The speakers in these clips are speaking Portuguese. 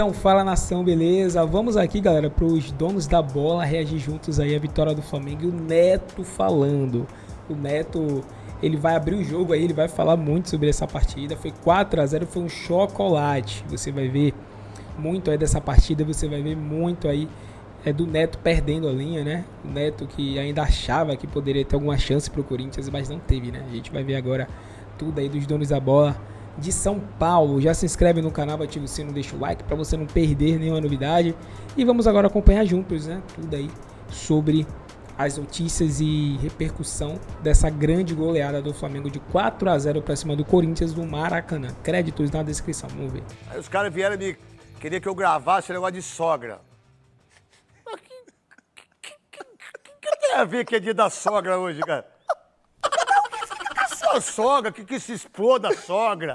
Então, fala nação, beleza? Vamos aqui, galera, para os donos da bola reagir juntos aí à vitória do Flamengo e o Neto falando. O Neto, ele vai abrir o jogo aí, ele vai falar muito sobre essa partida. Foi 4-0, foi um chocolate. Você vai ver muito aí dessa partida, você vai ver muito aí do Neto perdendo a linha, né? O Neto que ainda achava que poderia ter alguma chance pro Corinthians, mas não teve, né? A gente vai ver agora tudo aí dos donos da bola de São Paulo. Já se inscreve no canal, ativa o sino, deixa o like para você não perder nenhuma novidade. E vamos agora acompanhar juntos, né? Tudo aí sobre as notícias e repercussão dessa grande goleada do Flamengo de 4-0 para cima do Corinthians do Maracanã. Créditos na descrição, vamos ver. Aí os caras vieram me querer que eu gravasse o negócio de sogra. O que tem a ver que é dia da sogra hoje, cara? A sogra, que se exploda a sogra.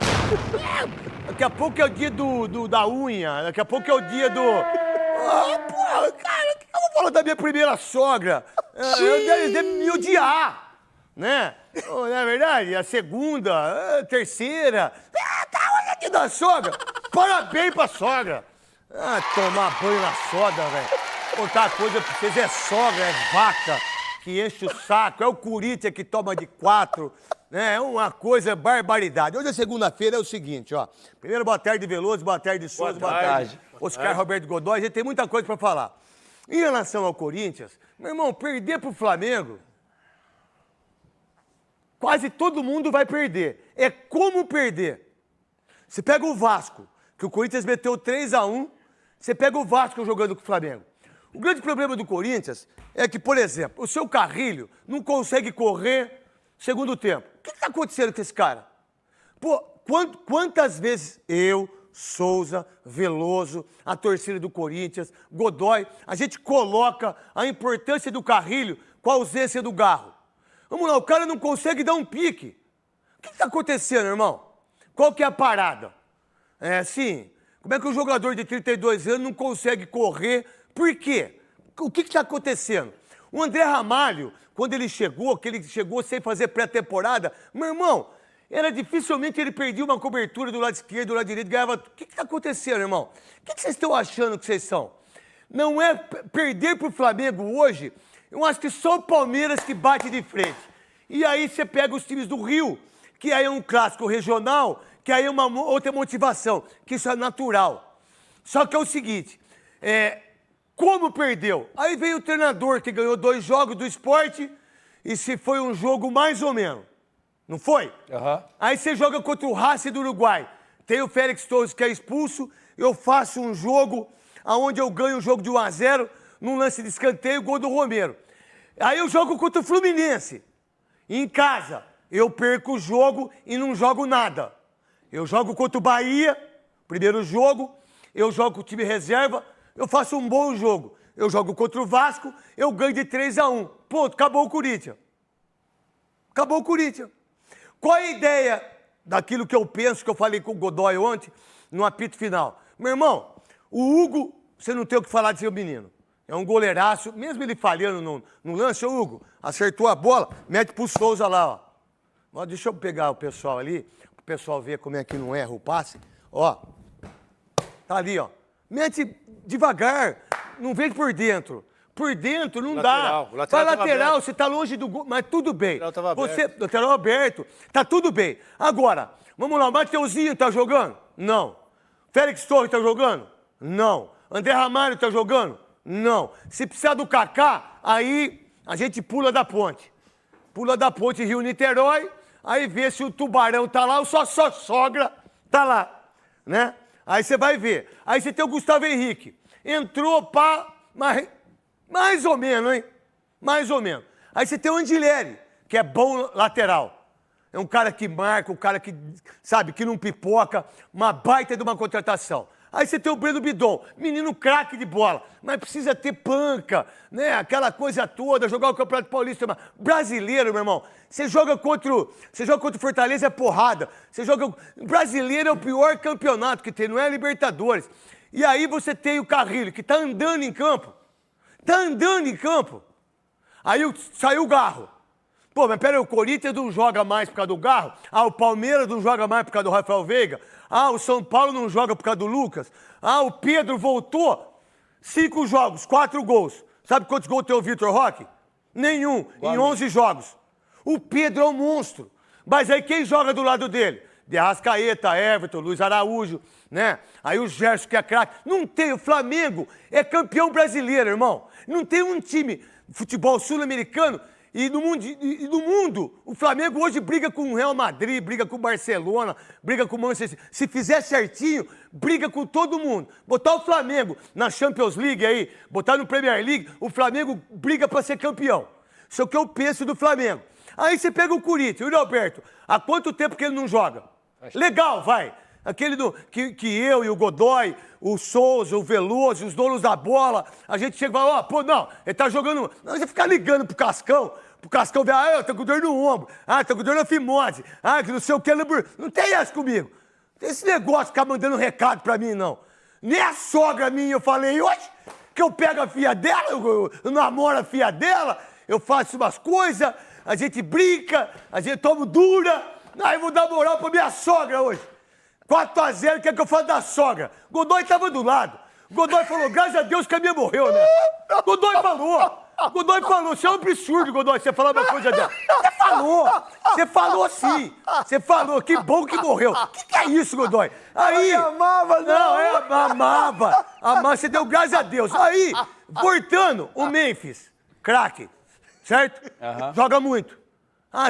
Daqui a pouco é o dia da unha, daqui a pouco é o dia do... porra, cara, que eu vou falar da minha primeira sogra? Eles devem me odiar, né? Não é verdade? A segunda, a terceira... hoje é dia da sogra. Parabéns pra sogra. Tomar banho na soda, velho. Contar uma coisa pra vocês, é sogra, é vaca que enche o saco, é o Corinthians que toma de 4... É uma coisa, barbaridade. Hoje é segunda-feira, é o seguinte, ó. Primeiro, boa tarde, Veloso, boa tarde, Souza, boa tarde, Oscar Roberto Godoy. A gente tem muita coisa pra falar. Em relação ao Corinthians, meu irmão, perder pro Flamengo, quase todo mundo vai perder. É como perder. Você pega o Vasco, que o Corinthians meteu 3-1, você pega o Vasco jogando com o Flamengo. O grande problema do Corinthians é que, por exemplo, o seu Carrilho não consegue correr segundo tempo. O que está acontecendo com esse cara? Pô, quantas vezes eu, Souza, Veloso, a torcida do Corinthians, Godoy, a gente coloca a importância do Carrilho com a ausência do Garro. Vamos lá, o cara não consegue dar um pique. O que está acontecendo, irmão? Qual que é a parada? Como é que um jogador de 32 anos não consegue correr? Por quê? O que está acontecendo? O André Ramalho, quando ele chegou, sem fazer pré-temporada, meu irmão, era dificilmente ele perdia uma cobertura do lado esquerdo, do lado direito, ganhava... O que está acontecendo, irmão? O que vocês estão achando que vocês são? Não é perder para o Flamengo hoje, eu acho que só o Palmeiras que bate de frente. E aí você pega os times do Rio, que aí é um clássico regional, que aí é uma outra motivação, que isso é natural. Só que é o seguinte, como perdeu? Aí veio o treinador que ganhou 2 jogos do Sport e se foi um jogo mais ou menos. Não foi? Uhum. Aí você joga contra o Racing do Uruguai. Tem o Félix Torres que é expulso. Eu faço um jogo onde eu ganho o jogo de 1-0 num lance de escanteio, gol do Romero. Aí eu jogo contra o Fluminense. Em casa, eu perco o jogo e não jogo nada. Eu jogo contra o Bahia, primeiro jogo. Eu jogo com o time reserva. Eu faço um bom jogo. Eu jogo contra o Vasco, eu ganho de 3-1. Ponto, acabou o Corinthians. Acabou o Corinthians. Qual é a ideia daquilo que eu penso, que eu falei com o Godoy ontem, no apito final? Meu irmão, o Hugo, você não tem o que falar de seu menino. É um goleiraço, mesmo ele falhando no lance, o Hugo acertou a bola, mete pro Souza lá, ó. Deixa eu pegar o pessoal ali, pro pessoal ver como é que não erra o passe. Ó, tá ali, ó. Mete devagar, não vem por dentro. Por dentro não dá. Vai lateral, você tá longe do gol, mas tudo bem. Lateral aberto, tá tudo bem. Agora, vamos lá, o Mateuzinho tá jogando? Não. Félix Torres tá jogando? Não. André Ramalho tá jogando? Não. Se precisar do Kaká, aí a gente pula da ponte. Pula da ponte Rio-Niterói, aí vê se o Tubarão tá lá ou só sogra tá lá, né? Aí você vai ver. Aí você tem o Gustavo Henrique. Entrou mais ou menos, hein? Mais ou menos. Aí você tem o Andileri, que é bom lateral. É um cara que marca, um cara que, sabe, que não pipoca. Uma baita de uma contratação. Aí você tem o Breno Bidon, menino craque de bola, mas precisa ter panca, né? Aquela coisa toda, jogar o Campeonato Paulista. Mas brasileiro, meu irmão, você joga contra o Fortaleza, é porrada. Brasileiro é o pior campeonato que tem, não é Libertadores. E aí você tem o Carrilho, que tá andando em campo. Tá andando em campo. Aí saiu o Garro. Pô, mas peraí, o Corinthians não joga mais por causa do Garro? Ah, o Palmeiras não joga mais por causa do Rafael Veiga? Ah, o São Paulo não joga por causa do Lucas? Ah, o Pedro voltou. 5 jogos, 4 gols. Sabe quantos gols tem o Vitor Roque? Nenhum, em 11 jogos. O Pedro é um monstro. Mas aí quem joga do lado dele? De Arrascaeta, Everton, Luiz Araújo, né? Aí o Gerson que é craque. Não tem, o Flamengo é campeão brasileiro, irmão. Não tem um time de futebol sul-americano e no mundo, o Flamengo hoje briga com o Real Madrid, briga com o Barcelona, briga com o Manchester City. Se fizer certinho, briga com todo mundo. Botar o Flamengo na Champions League aí, botar no Premier League, o Flamengo briga para ser campeão. Isso é o que eu penso do Flamengo. Aí você pega o Corinthians, o Alberto, há quanto tempo que ele não joga? Legal, vai. Aquele que eu e o Godoy, o Souza, o Veloso, os donos da bola, a gente chega e fala, ó, pô, não, ele tá jogando... Não, você fica ligando pro Cascão ver, eu tô com dor no ombro, tô com dor na fimose, que não sei o que, não tem essa comigo. Não tem esse negócio de ficar mandando recado pra mim, não. Nem a sogra minha eu falei hoje, que eu pego a filha dela, eu namoro a filha dela, eu faço umas coisas, a gente brinca, a gente toma dura, aí eu vou dar moral pra minha sogra hoje. 4-0, quer que eu fale da sogra? Godoy tava do lado. Godoy falou, graças a Deus que a minha morreu, né? Godoy falou, isso é um absurdo, Godoy, você falar uma coisa dela. Você falou sim. Você falou, que bom que morreu. O que é isso, Godoy? Aí... amava, não. Amava, você deu graças a Deus. Aí, voltando, o Memphis, craque, certo? Joga muito.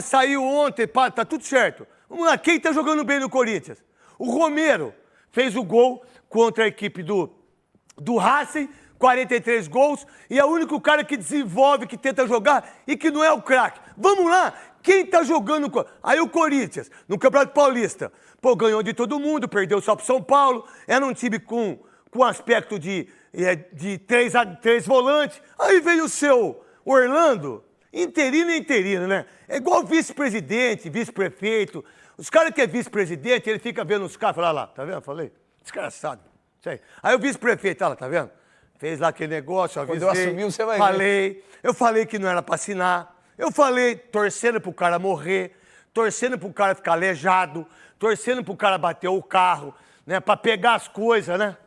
Saiu ontem, pá, tá tudo certo. Vamos lá, quem tá jogando bem no Corinthians? O Romero fez o gol contra a equipe do Racing, 43 gols, e é o único cara que desenvolve, que tenta jogar e que não é o craque. Vamos lá, quem tá jogando... Aí o Corinthians, no Campeonato Paulista, pô, ganhou de todo mundo, perdeu só pro São Paulo, era um time com aspecto de 3 volantes. Aí veio o seu Orlando, interino, né? É igual vice-presidente, vice-prefeito. Os caras que é vice-presidente, ele fica vendo os caras, fala lá, tá vendo? Falei, desgraçado. Aí o vice-prefeito, olha lá, tá vendo? Fez lá aquele negócio, avisei. Quando eu assumir, você vai ver. Eu falei que não era pra assinar. Eu falei, torcendo pro cara morrer, torcendo pro cara ficar aleijado, torcendo pro cara bater o carro, né? Pra pegar as coisas, né?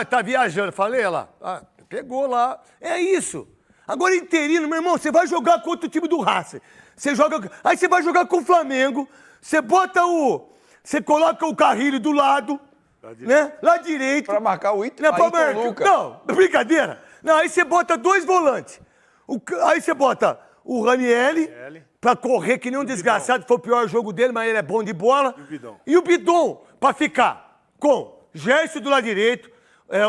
Tá viajando. Falei, olha lá, pegou lá. É isso. Agora, interino, meu irmão, você vai jogar contra o time do Racing. Aí você vai jogar com o Flamengo, você coloca o Carrilho do lado, né? Lá direito. Pra marcar o Ito, Lucas. Não, brincadeira. Não, aí você bota 2 volantes. Aí você bota o Ranieri pra correr que nem um desgraçado, foi o pior jogo dele, mas ele é bom de bola. E o Bidon pra ficar com Gerson do lado direito,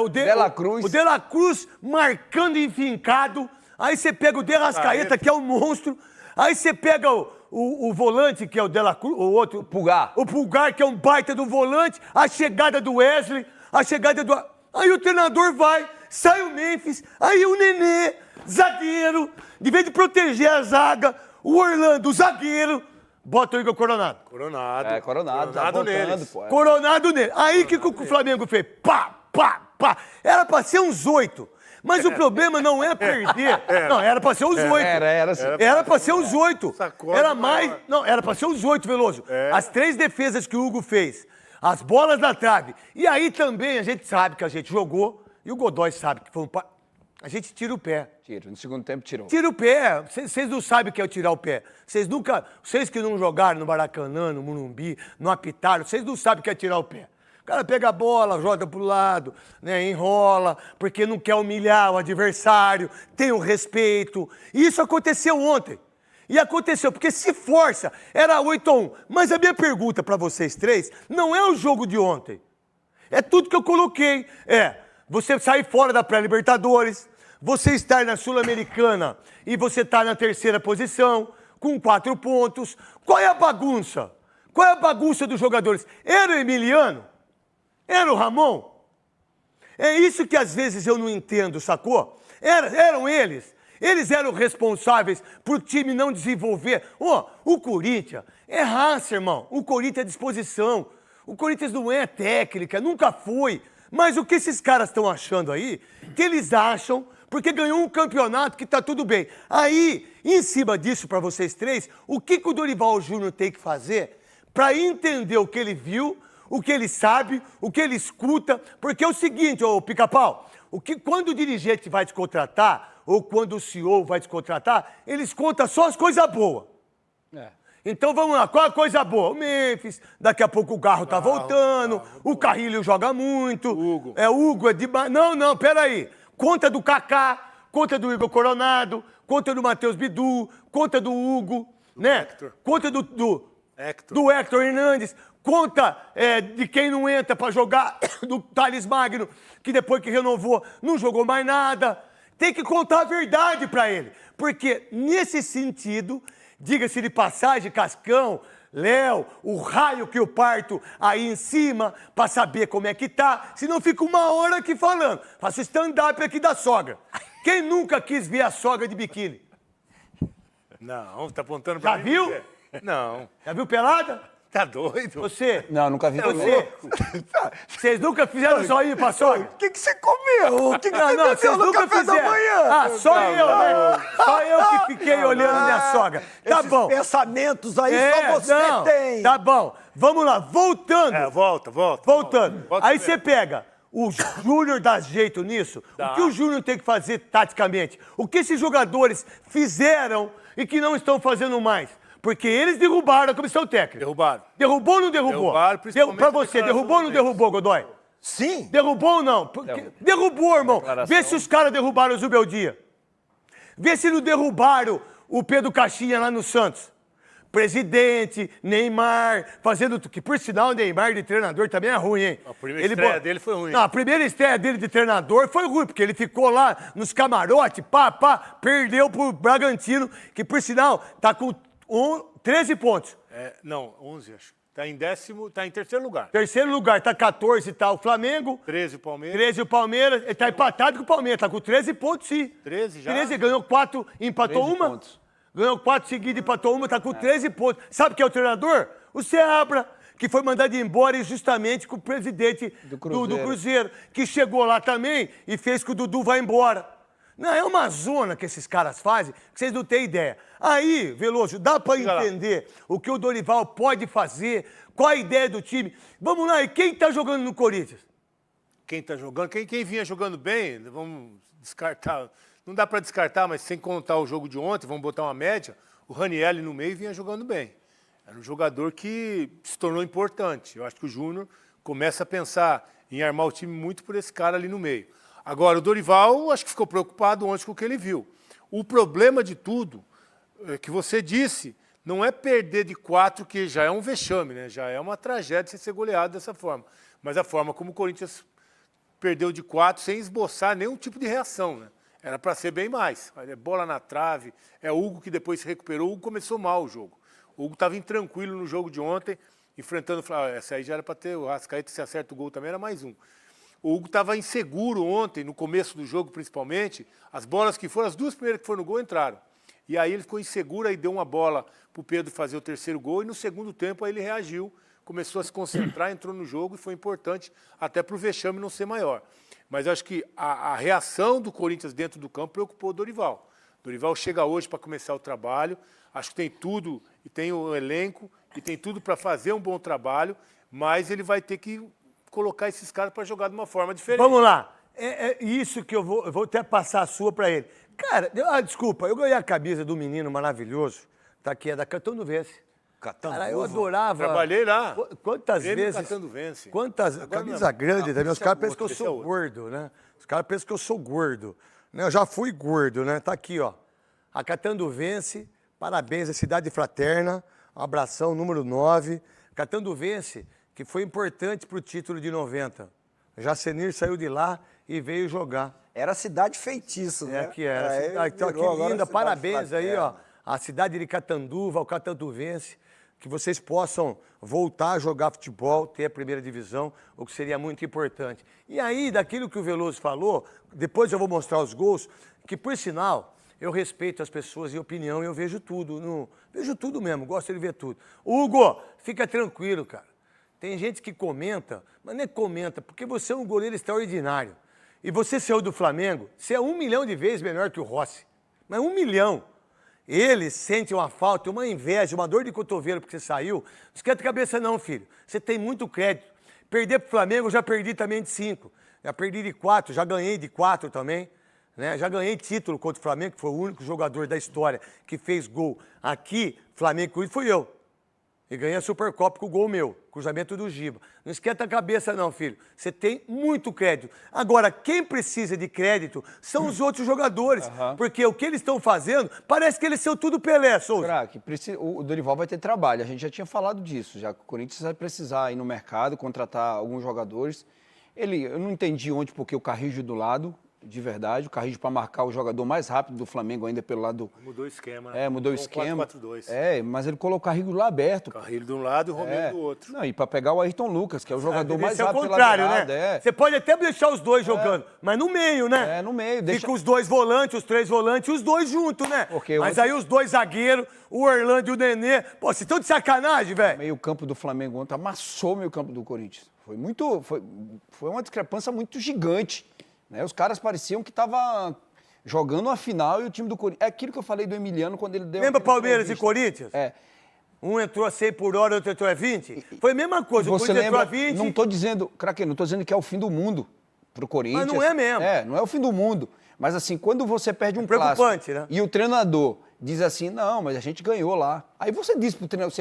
o De La Cruz marcando enfincado. Aí você pega o De Arrascaeta, que é um monstro. Aí você pega o volante, que é o De La Cruz, o outro... Pulgar. O Pulgar, que é um baita do volante. A chegada do Wesley, a chegada do... Aí o treinador vai, sai o Memphis, aí o Nenê, zagueiro. De vez de proteger a zaga, o Orlando, o zagueiro, bota o Igor Coronado. Coronado nele. Coronado nele. Aí o que o Flamengo fez? Pá. Era pra ser uns 8. Mas o problema não é perder. Não, era pra ser os 8. Era pra ser os 8. Era mais... Não, era pra ser os 8, Veloso. As 3 defesas que o Hugo fez. As bolas na trave. E aí também a gente sabe que a gente jogou. E o Godoy sabe que foi um... A gente tira o pé. No segundo tempo tirou. Tira o pé. Vocês não sabem o que é tirar o pé. Vocês que não jogaram no Maracanã, no Morumbi, não apitaram, vocês não sabem o que é tirar o pé. O cara pega a bola, joga pro lado, né, enrola, porque não quer humilhar o adversário, tem o respeito. E isso aconteceu ontem. E aconteceu, porque se força, era 8-1. Mas a minha pergunta para vocês 3 não é o jogo de ontem. É tudo que eu coloquei. Você sair fora da pré-Libertadores, você estar na Sul-Americana e você estar na 3ª posição, com 4 pontos. Qual é a bagunça? Qual é a bagunça dos jogadores? Era o Emiliano? Era o Ramon? É isso que às vezes eu não entendo, sacou? Eram eles. Eles eram responsáveis por o time não desenvolver. O Corinthians é raça, irmão. O Corinthians é disposição. O Corinthians não é técnica, nunca foi. Mas o que esses caras estão achando aí, que eles acham, Porque ganhou um campeonato que tá tudo bem. Aí, em cima disso, para vocês três, o que o Dorival Júnior tem que fazer para entender o que ele viu, o que ele sabe, o que ele escuta? Porque é o seguinte, ô Pica-Pau, quando o dirigente vai te contratar, ou quando o CEO vai te contratar, eles contam só as coisas boas. Então vamos lá, qual é a coisa boa? O Memphis, daqui a pouco o Garro tá voltando, o Carrilho joga muito. Hugo. O Hugo é demais. Não, peraí. Conta do Kaká, conta do Igor Coronado, conta do Matheus Bidu, conta do Hugo, né? Hector. Conta do Hector. Hector Hernandes, conta de quem não entra pra jogar, do Thales Magno, que depois que renovou não jogou mais nada. Tem que contar a verdade pra ele. Porque nesse sentido, diga-se de passagem, Cascão, Léo, o raio que eu parto aí em cima pra saber como é que tá, senão fica uma hora aqui falando. Faço stand-up aqui da sogra. Quem nunca quis ver a sogra de biquíni? Não, tá apontando pra Já mim. viu? Não. Já viu pelada? Tá doido? Você? Não, nunca vi. Vocês nunca fizeram zoinho pra sogra? O que você comeu? O que você Não, bebeu vocês no nunca café da fizeram. manhã? Ah, só eu, né? Só eu que fiquei olhando minha sogra. Tá Esses bom. pensamentos aí só você não, tem. Tá bom. Vamos lá, voltando. Volta. Voltando. Volta Aí primeiro. você pega. O Júnior dá jeito nisso? Dá. O que o Júnior tem que fazer taticamente? O que esses jogadores fizeram e que não estão fazendo mais? Porque eles derrubaram a comissão técnica. Derrubaram. Derrubou ou não derrubou? Derrubaram, principalmente Pra a você, declaração derrubou ou não deles. derrubou, Godoy? Sim. Derrubou ou não? Derrubou, irmão. Vê se os caras derrubaram o Zubeldia. Vê se não derrubaram o Pedro Caixinha lá no Santos. Presidente, Neymar, fazendo... Que, por sinal, o Neymar de treinador também é ruim, hein? A primeira estreia dele foi ruim. Não, a primeira estreia dele de treinador foi ruim, porque ele ficou lá nos camarotes, perdeu pro Bragantino, que, por sinal, tá com 13 pontos. Não, 11, acho. Tá em terceiro lugar. Terceiro lugar, tá 14, tá o Flamengo. 13 o Palmeiras. 13 o Palmeiras, ele tá empatado com o Palmeiras, tá com 13 pontos, sim. 13 já? 13, ganhou 4, empatou 13 uma. pontos. Ganhou 4 seguidas, empatou uma, tá com 13 pontos. Sabe quem é o treinador? O Seabra, que foi mandado embora justamente com o presidente do Cruzeiro, que chegou lá também e fez que o Dudu vá embora. Não, é uma zona que esses caras fazem que vocês não têm ideia. Aí, Veloso, dá pra entender o que o Dorival pode fazer, qual a ideia do time. Vamos lá, e quem tá jogando no Corinthians? Quem tá jogando? Quem vinha jogando bem, vamos descartar. Não dá para descartar, mas sem contar o jogo de ontem, vamos botar uma média, o Ranieri no meio vinha jogando bem. Era um jogador que se tornou importante. Eu acho que o Júnior começa a pensar em armar o time muito por esse cara ali no meio. Agora, o Dorival, acho que ficou preocupado ontem com o que ele viu. O problema de tudo, que você disse, não é perder de 4, que já é um vexame, né? Já é uma tragédia você ser goleado dessa forma. Mas a forma como o Corinthians perdeu de 4 sem esboçar nenhum tipo de reação, né? Era para ser bem mais. Bola na trave, é o Hugo que depois se recuperou. O Hugo começou mal o jogo. O Hugo estava intranquilo no jogo de ontem, enfrentando... Essa aí já era para ter o Arrascaeta, se acerta o gol também, era mais um. O Hugo estava inseguro ontem, no começo do jogo principalmente. As bolas que foram, as duas primeiras que foram no gol entraram. E aí ele ficou inseguro, aí deu uma bola para o Pedro fazer o terceiro gol. E no segundo tempo aí ele reagiu, começou a se concentrar, entrou no jogo e foi importante até para o vexame não ser maior. Mas acho que a reação do Corinthians dentro do campo preocupou o Dorival. O Dorival chega hoje para começar o trabalho, acho que tem tudo, e tem o elenco, e tem tudo para fazer um bom trabalho, mas ele vai ter que colocar esses caras para jogar de uma forma diferente. Vamos lá. É isso que eu vou até passar a sua para ele. Cara, desculpa, eu ganhei a camisa do menino maravilhoso, tá aqui, é da Catanduvense. Cara, eu adorava. Trabalhei lá. Quantas Grêmio vezes. Catanduvense. Camisa grande também. Os caras pensam que eu sou gordo, né? Os caras pensam que eu sou gordo. Eu já fui gordo, né? Tá aqui, ó. A Catanduvense, parabéns, a cidade fraterna. Um abração, número 9. Catanduvense, que foi importante pro título de 90. Jacenir saiu de lá e veio jogar. Era cidade feitiço, né? Que era. Então, que linda, parabéns aí, ó. A cidade de Catanduva, o Catanduvense. Que vocês possam voltar a jogar futebol, ter a primeira divisão, o que seria muito importante. E aí, daquilo que o Veloso falou, depois eu vou mostrar os gols, que por sinal, eu respeito as pessoas e opinião e eu vejo tudo. Vejo tudo mesmo, gosto de ver tudo. Hugo, fica tranquilo, cara. Tem gente que comenta, mas nem comenta, porque você é um goleiro extraordinário. e você saiu do Flamengo, você é 1 milhão de vezes melhor que o Rossi. Mas 1 milhão. Ele sente uma falta, uma inveja, uma dor de cotovelo porque você saiu. Não esquenta a cabeça não, filho. Você tem muito crédito. Perder pro Flamengo, eu já perdi também de 5. Já perdi de 4, já ganhei de 4 também. Né? Já ganhei título contra o Flamengo, que foi o único jogador da história que fez gol aqui, Flamengo e Corinthians, fui eu. E ganhei a Supercopa com o gol meu, cruzamento do Giba. Não esquenta a cabeça não, filho. Você tem muito crédito. Agora, quem precisa de crédito são os outros jogadores. Porque o que eles estão fazendo, parece que eles são tudo Pelé, Souza. Craque, o Dorival vai ter trabalho. A gente já tinha falado disso. Já que o Corinthians vai precisar ir no mercado, contratar alguns jogadores. Eu não entendi ontem porque o Carrillo do lado, de verdade. O Carrillo para marcar o jogador mais rápido do Flamengo ainda pelo lado... Mudou o esquema. Mudou o esquema. 4-4-2. Mas ele colocou o Carrillo lá aberto. Carrillo de um lado e o Romero do outro. Não, e para pegar o Ayrton Lucas, que é o jogador mais rápido pelo contrário, lado. Né? Você pode até deixar os dois jogando, mas no meio, né? No meio. Fica os 2 volantes, os 3 volantes, os dois juntos, né? Mas aí os 2 zagueiros, o Orlando e o Nenê... Pô, vocês estão de sacanagem, velho? O meio-campo do Flamengo ontem amassou o meio-campo do Corinthians. Foi uma discrepância muito gigante. Né? Os caras pareciam que estavam jogando uma final e o time do Corinthians... É aquilo que eu falei do Emiliano quando ele deu... Lembra Palmeiras e Corinthians? Um entrou a 100 por hora, o outro entrou a 20? Foi a mesma coisa, o Corinthians entrou a 20... Não estou dizendo, craque, não estou dizendo que é o fim do mundo pro Corinthians. Mas não é mesmo. Não é o fim do mundo. Mas assim, quando você perde um preocupante, clássico, né? E o treinador diz assim, não, mas a gente ganhou lá. Aí você diz pro treinador,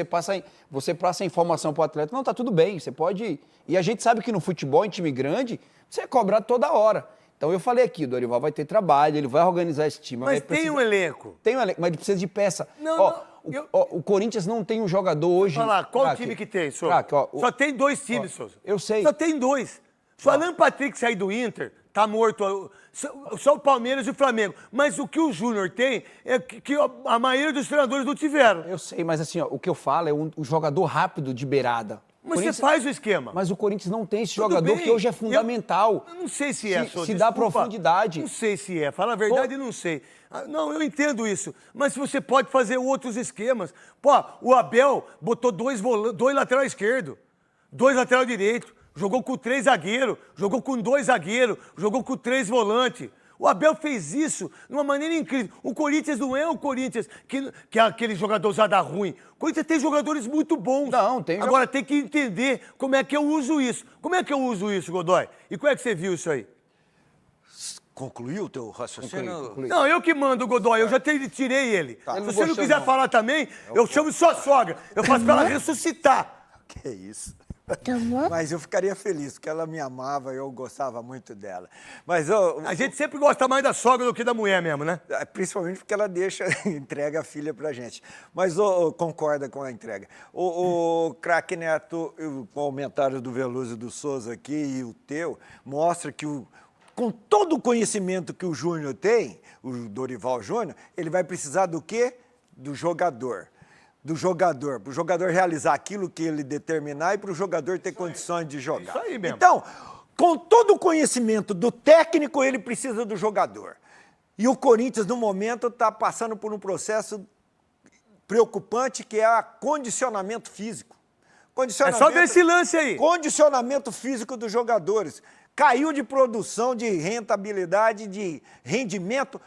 você passa a informação pro atleta, não, tá tudo bem, você pode ir. E a gente sabe que no futebol, em time grande, você é cobrado toda hora. Então eu falei aqui, o Dorival vai ter trabalho, ele vai organizar esse time. Mas tem um elenco. Tem um elenco, mas ele precisa de peça. O Corinthians não tem um jogador hoje... Olha lá, qual time que tem, Souza? Só tem 2 times, Souza. Eu sei. Só tem 2. Se o Alan Patrick sair do Inter, tá morto. Só o Palmeiras e o Flamengo. Mas o que o Júnior tem é que a maioria dos treinadores não tiveram. Eu sei, mas assim, o que eu falo é um jogador rápido de beirada. Mas você faz o esquema. Mas o Corinthians não tem esse jogador que hoje é fundamental. Eu não sei se é, Se dá profundidade. Não sei se é. Fala a verdade, não sei. Não, eu entendo isso. Mas você pode fazer outros esquemas. Pô, o Abel botou 2 lateral esquerdo, 2 lateral direito, jogou com 3 zagueiros, jogou com 2 zagueiros, jogou com 3 volantes. O Abel fez isso de uma maneira incrível. O Corinthians não é o Corinthians que é aquele jogador usado ruim. O Corinthians tem jogadores muito bons. Não, tem. Agora tem que entender como é que eu uso isso. Como é que eu uso isso, Godoy? E como é que você viu isso aí? Concluiu o teu raciocínio? Concluí. Não, eu que mando, Godoy. Eu já tirei ele. Tá. Se você não quiser falar também, eu chamo sua sogra. Eu faço pra ela ressuscitar. Que isso. Mas eu ficaria feliz, porque ela me amava e eu gostava muito dela. Mas a gente sempre gosta mais da sogra do que da mulher mesmo, né? Principalmente porque ela entrega a filha pra gente. Mas concorda com a entrega. O craque Neto, o comentário do Veloso e do Souza aqui e o teu, mostra que com todo o conhecimento que o Júnior tem, o Dorival Júnior, ele vai precisar do quê? Do jogador. Para o jogador realizar aquilo que ele determinar e para o jogador ter condições de jogar. Isso aí mesmo. Então, com todo o conhecimento do técnico, ele precisa do jogador. E o Corinthians, no momento, está passando por um processo preocupante, que é o condicionamento físico. É só ver esse lance aí. Condicionamento físico dos jogadores. Caiu de produção, de rentabilidade, de rendimento,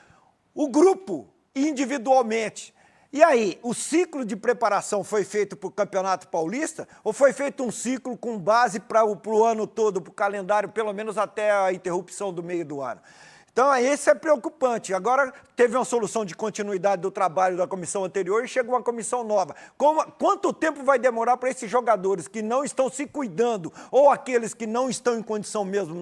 o grupo, individualmente. E aí, o ciclo de preparação foi feito para o Campeonato Paulista ou foi feito um ciclo com base para o ano todo, para o calendário, pelo menos até a interrupção do meio do ano? Então, esse é preocupante. Agora, teve uma solução de continuidade do trabalho da comissão anterior e chegou uma comissão nova. Quanto tempo vai demorar para esses jogadores que não estão se cuidando ou aqueles que não estão em condição mesmo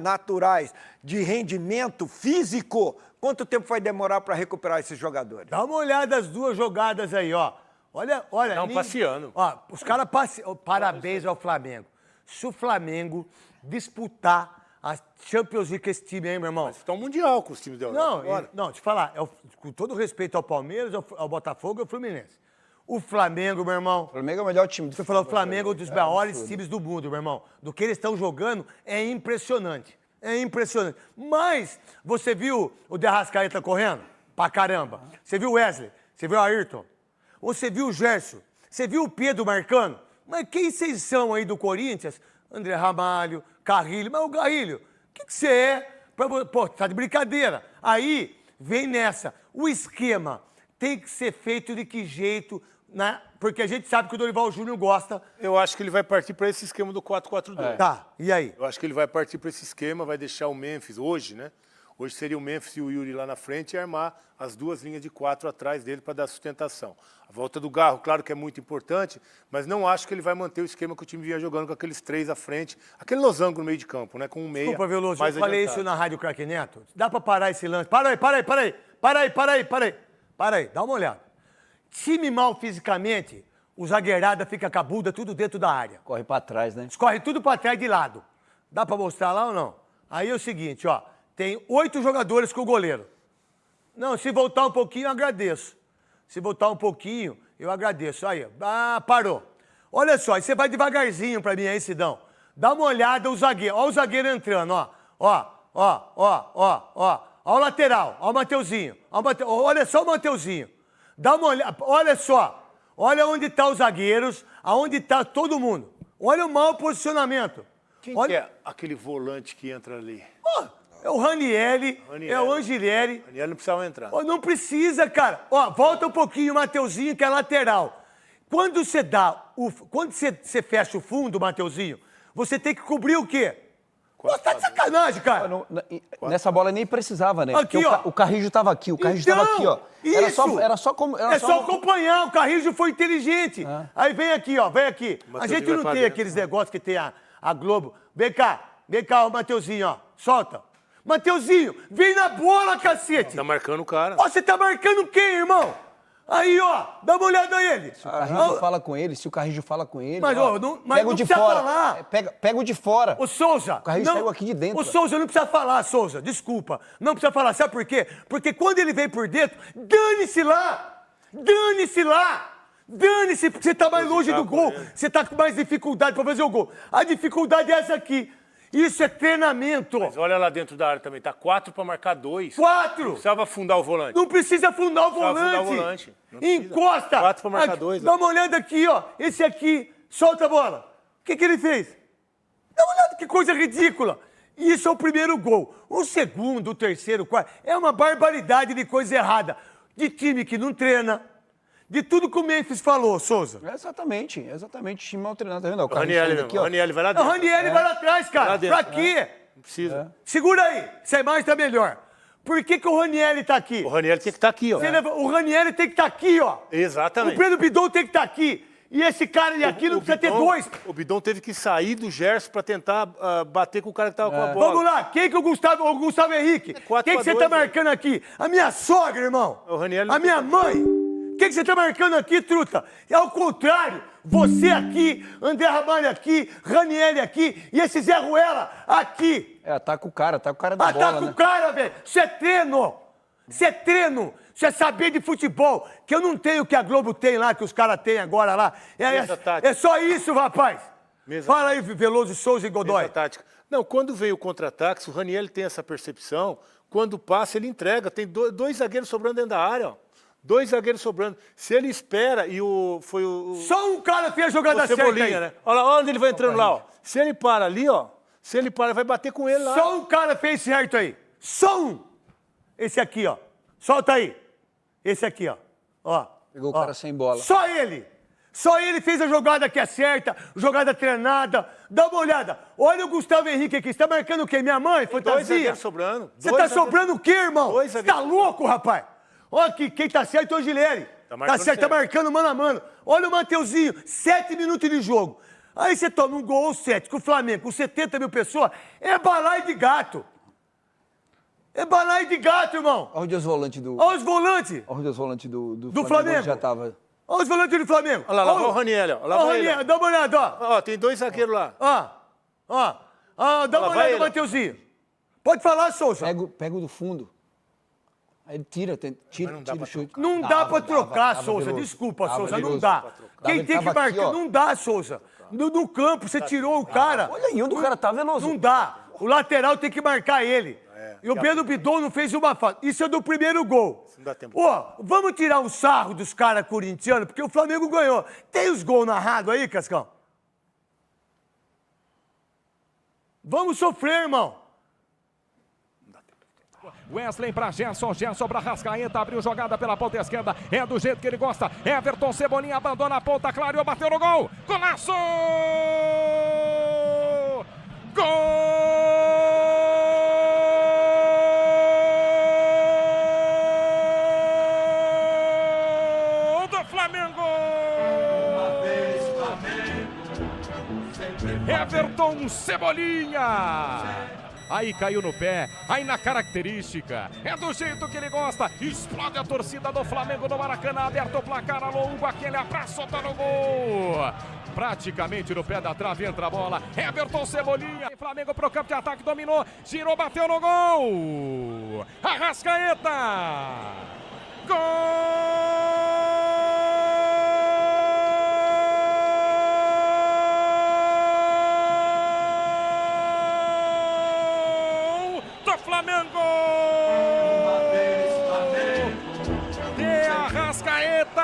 naturais de rendimento físico? Quanto tempo vai demorar para recuperar esses jogadores? Dá uma olhada nas 2 jogadas aí, ó. Olha. Não, passeando. Ó, os caras passeando. Parabéns ao Flamengo. Se o Flamengo disputar a Champions League com esse time aí, meu irmão. Mas está um mundial com os times da Europa. Não, te falar, com todo respeito ao Palmeiras, ao Botafogo e ao Fluminense. O Flamengo, meu irmão. O Flamengo é o melhor time do Você falou, o Flamengo é um dos maiores times do mundo, meu irmão. Do que eles estão jogando é impressionante. É impressionante. Mas você viu o De Arrascaeta correndo? Pra caramba. Você viu o Wesley? Você viu o Ayrton? Você viu o Gerson? Você viu o Pedro marcando? Mas quem vocês são aí do Corinthians? André Ramalho, Carrilho. Mas o Carrilho, que você é? Pô, tá de brincadeira. Aí, vem nessa. O esquema tem que ser feito de que jeito, né? Porque a gente sabe que o Dorival Júnior gosta. Eu acho que ele vai partir para esse esquema do 4-4-2. Tá, e aí? Eu acho que ele vai partir para esse esquema, vai deixar o Memphis hoje, né? Hoje seria o Memphis e o Yuri lá na frente e armar as duas linhas de 4 atrás dele para dar sustentação. A volta do Garro, claro que é muito importante, mas não acho que ele vai manter o esquema que o time vinha jogando com aqueles 3 à frente, aquele losango no meio de campo, né? Com um meia. Desculpa, Veloso, mais eu falei adiantado. isso na Rádio Craque Neto. Dá pra parar esse lance? Para aí, dá uma olhada. Time mal fisicamente, o zagueirada fica com a bunda tudo dentro da área. Corre pra trás, né? Escorre tudo pra trás de lado. Dá pra mostrar lá ou não? Aí é o seguinte, ó. Tem 8 jogadores com o goleiro. Não, se voltar um pouquinho, eu agradeço. Se voltar um pouquinho, eu agradeço. Aí, parou. Olha só, aí você vai devagarzinho pra mim aí, Sidão. Dá uma olhada o zagueiro. Ó o zagueiro entrando, ó. Ó o lateral, ó o Mateuzinho. Olha só o Mateuzinho. Dá uma olhada, olha só. Olha onde tá os zagueiros, aonde tá todo mundo. Olha o mau posicionamento. Quem olha... que é aquele volante que entra ali? É o Ranieri, é o Angelieri. Ranieri não precisava entrar. Não precisa, cara. Volta um pouquinho o Mateuzinho, que é lateral. Quando você quando você fecha o fundo, Mateuzinho, você tem que cobrir o quê? Tá de sacanagem, cara. Nessa bola nem precisava, né? Aqui, porque ó. O Carrijo tava aqui, o Carrijo tava aqui, ó. Era só acompanhar, o Carrijo foi inteligente. Aí vem aqui, ó, vem aqui. A gente não tem aqueles negócios que tem a Globo. Vem cá, o Mateuzinho, ó, solta. Mateuzinho, vem na bola, cacete. Tá marcando o cara. Você tá marcando quem, irmão? Aí, ó, dá uma olhada a ele. Se o Carrijo fala com ele, Mas, ó, mas pega o de fora. Pega o de fora. Ô, Souza. O Carrijo saiu aqui de dentro. Ô, Souza, não precisa falar, Souza. Desculpa. Não precisa falar. Sabe por quê? Porque quando ele vem por dentro, dane-se lá. Dane-se lá. Dane-se, porque você tá mais longe do gol. Você tá com mais dificuldade pra fazer o gol. A dificuldade é essa aqui. Isso é treinamento. Mas olha lá dentro da área também. Tá 4 para marcar 2. 4. Não precisava afundar o volante. Não precisa afundar o volante. Não precisa. Encosta. 4 para marcar 2. Dá uma olhada aqui, ó. Esse aqui, solta a bola. O que ele fez? Dá uma olhada, que coisa ridícula. Isso é o primeiro gol. O segundo, o terceiro, o quarto, é uma barbaridade de coisa errada. De time que não treina. De tudo que o Memphis falou, Souza. Exatamente. Time mal treinado. Tá vendo? O Ranieri vai lá dentro. O Ranieri vai lá atrás, cara. Pra quê? Não precisa. Segura aí. Essa imagem tá melhor. Por que o Ranieri tá aqui? O Ranieri tem que estar aqui, ó. O Ranieri tem que estar aqui, ó. Exatamente. O Pedro Bidon tem que estar aqui. E esse cara aqui não precisa ter 2. O Bidon teve que sair do Gerson pra tentar bater com o cara que tava com a bola. Vamos lá. Quem que o Gustavo Henrique? 4 Quem que você tá marcando aqui? A minha sogra, irmão. O Ranieri A minha mãe. O que você tá marcando aqui, truta? É ao contrário. Você aqui, André Ramalho aqui, Ranieri aqui e esse Zé Ruela aqui. Ataca o cara da bola, Ataca o cara, velho. Isso é treino. Isso é treino. Isso é saber de futebol. Que eu não tenho o que a Globo tem lá, que os caras têm agora lá. É só isso, rapaz. Fala aí, Veloso, Souza e Godoy. Tática. Não, quando vem o contra-ataque, o Ranieri tem essa percepção, quando passa, ele entrega. Tem 2 zagueiros sobrando dentro da área, ó. 2 zagueiros sobrando. Se ele espera e foi o... Só um cara fez a jogada certa aí. Né? Olha onde ele vai entrando lá, ó. Se ele para ali, ó. Se ele para, vai bater com ele lá. Só um cara fez certo aí. Só um. Esse aqui, ó. Solta aí. Esse aqui, ó. Pegou o cara sem bola. Só ele. Só ele fez a jogada que é certa, jogada treinada. Dá uma olhada. Olha o Gustavo Henrique aqui. Você tá marcando o quê? Minha mãe? Fantasia? 2 zagueiros sobrando. Você tá sobrando o quê, irmão? Você tá louco, rapaz? Olha aqui, quem tá certo é o Gileri. Tá certo, tá marcando mano a mano. Olha o Mateuzinho, 7 minutos de jogo. Aí você toma um gol ou 7 com o Flamengo, com 70 mil pessoas. É balaio de gato. É balaio de gato, irmão. Olha os volantes do... Olha os volantes. Olha os volantes do Flamengo. Já tava... Olha os volantes do Flamengo. Olha lá, o Ranieri, ó. Olha o Ranieri, dá uma olhada, ó. Ó, tem 2 zagueiros lá. Dá uma olhada no Mateuzinho. Pode falar, Souza. Pega o do fundo. Aí ele tira o chute. Não dá pra trocar, Souza. Desculpa, Souza, não dá. Quem tem que marcar, não dá, Souza. No campo, você tirou o cara. Olha aí onde o cara tá, Veloso. Não dá. O lateral tem que marcar ele. E o Pedro Bidon não fez uma falta. Isso é do primeiro gol. Não dá tempo. Vamos tirar um sarro dos caras corintianos, porque o Flamengo ganhou. Tem os gols narrados aí, Cascão? Vamos sofrer, irmão. Wesley para Gerson, Gerson para Rascaeta, abriu jogada pela ponta esquerda, é do jeito que ele gosta. Everton Cebolinha abandona a ponta, clareou, bateu no gol. Golaço! Gol do Flamengo! Everton Cebolinha! Aí caiu no pé, aí na característica, é do jeito que ele gosta, explode a torcida do Flamengo no Maracanã, aberto o placar, alô Hugo, aquele abraço, tá no gol, praticamente no pé da trave entra a bola, Everton Cebolinha, Flamengo pro campo de ataque, dominou, girou, bateu no gol, Arrascaeta, gol! Flamengo! De Arrascaeta!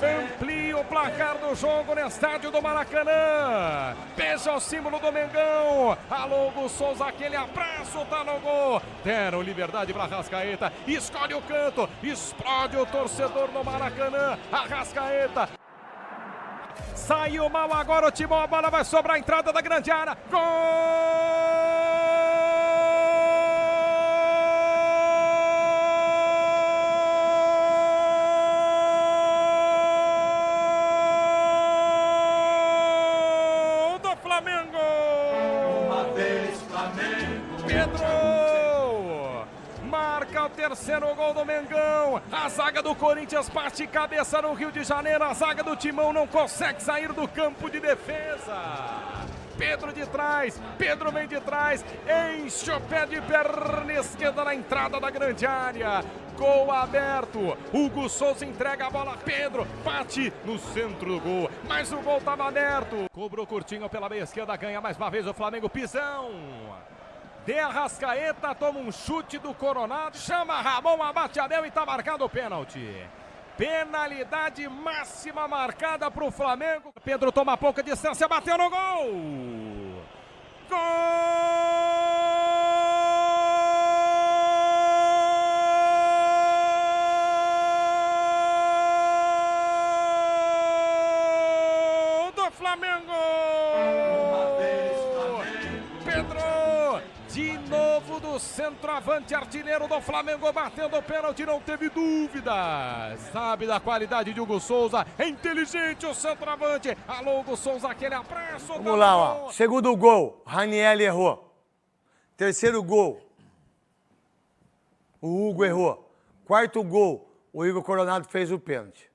Amplia o placar do jogo no estádio do Maracanã. Beija o símbolo do Mengão. Alô, Hugo Souza, aquele abraço, tá no gol. Deram liberdade para Arrascaeta. Escolhe o canto. Explode o torcedor no Maracanã. Arrascaeta. Saiu mal agora o Timão. A bola vai sobrar a entrada da grande área. Gol! Flamengo! Uma vez Flamengo! Pedro! Marca o terceiro gol do Mengão. A zaga do Corinthians parte cabeça no Rio de Janeiro. A zaga do Timão não consegue sair do campo de defesa. Pedro de trás, Pedro vem de trás, enche o pé de perna esquerda na entrada da grande área. Gol aberto, Hugo Souza entrega a bola, Pedro bate no centro do gol, mas o gol estava aberto. Cobrou curtinho pela meia esquerda, ganha mais uma vez o Flamengo, pisão. De Arrascaeta, toma um chute do Coronado, chama Ramon, abate Abel e está marcado o pênalti. Penalidade máxima marcada para o Flamengo. Pedro toma pouca distância, bateu no gol. Gol do Flamengo. Pedro, de novo do centroavante, artilheiro do Flamengo, batendo o pênalti, não teve dúvida. Sabe da qualidade de Hugo Souza, é inteligente o centroavante. Alô, Hugo Souza, aquele abraço. Vamos lá, ó. Segundo gol, Raniel errou. Terceiro gol, o Hugo errou. Quarto gol, o Igor Coronado fez o pênalti.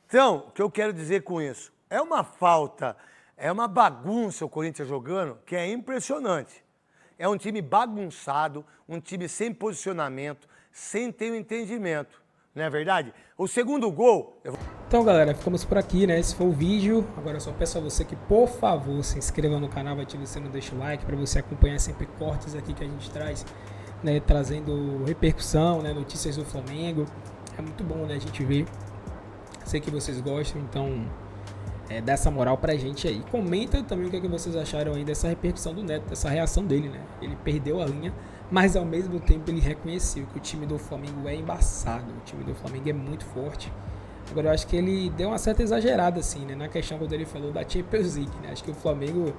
Então, o que eu quero dizer com isso? É uma falta, é uma bagunça o Corinthians jogando que é impressionante. É um time bagunçado, um time sem posicionamento, sem ter um entendimento, não é verdade? O segundo gol... Então, galera, ficamos por aqui, né? Esse foi o vídeo. Agora eu só peço a você que, por favor, se inscreva no canal, ative o sininho, deixa o like, para você acompanhar sempre cortes aqui que a gente traz, né? Trazendo repercussão, né? Notícias do Flamengo. É muito bom, né? A gente ver. Sei que vocês gostam, então... dá essa moral pra gente aí. Comenta também o que vocês acharam aí dessa repercussão do Neto, dessa reação dele, né? Ele perdeu a linha, mas ao mesmo tempo ele reconheceu que o time do Flamengo é embaçado, o time do Flamengo é muito forte. Agora eu acho que ele deu uma certa exagerada assim, né? Na questão quando ele falou da Champions League, né? Acho que o Flamengo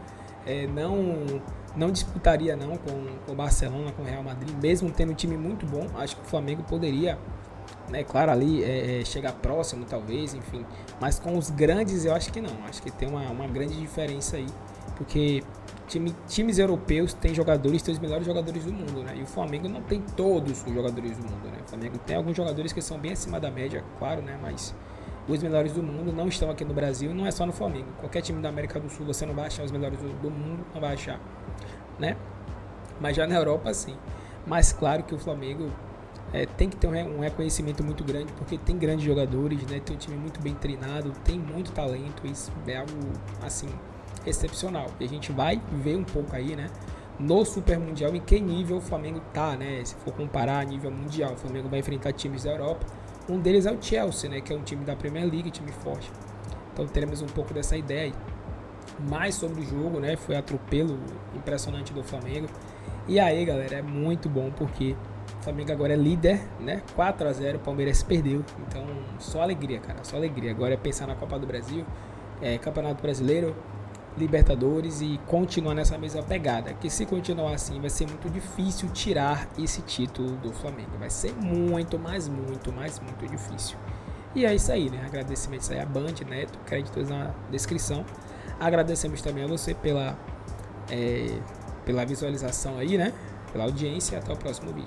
não disputaria não com o Barcelona, com o Real Madrid, mesmo tendo um time muito bom. Acho que o Flamengo poderia, né, claro, ali chegar próximo talvez, enfim, mas com os grandes eu acho que não, acho que tem uma grande diferença aí, porque times europeus têm jogadores, têm os melhores jogadores do mundo, né, e o Flamengo não tem todos os jogadores do mundo, né, o Flamengo tem alguns jogadores que são bem acima da média, claro, né, mas os melhores do mundo não estão aqui no Brasil, não é só no Flamengo, qualquer time da América do Sul você não vai achar os melhores do mundo, não vai achar, né, mas já na Europa sim, mas claro que o Flamengo tem que ter um reconhecimento muito grande, porque tem grandes jogadores, né? Tem um time muito bem treinado, tem muito talento, isso é algo, assim, excepcional. E a gente vai ver um pouco aí, né? No Super Mundial, em que nível o Flamengo tá, né? Se for comparar a nível mundial, o Flamengo vai enfrentar times da Europa. Um deles é o Chelsea, né? Que é um time da Premier League, time forte. Então teremos um pouco dessa ideia aí. Mais sobre o jogo, né? Foi atropelo impressionante do Flamengo. E aí, galera, é muito bom porque o Flamengo agora é líder, né? 4-0, o Palmeiras perdeu. Então, só alegria, cara, só alegria. Agora é pensar na Copa do Brasil, Campeonato Brasileiro, Libertadores e continuar nessa mesma pegada. Que se continuar assim, vai ser muito difícil tirar esse título do Flamengo. Vai ser muito difícil. E é isso aí, né? Agradecimentos aí a Band, Neto, créditos na descrição. Agradecemos também a você pela visualização aí, né? Pela audiência. Até o próximo vídeo.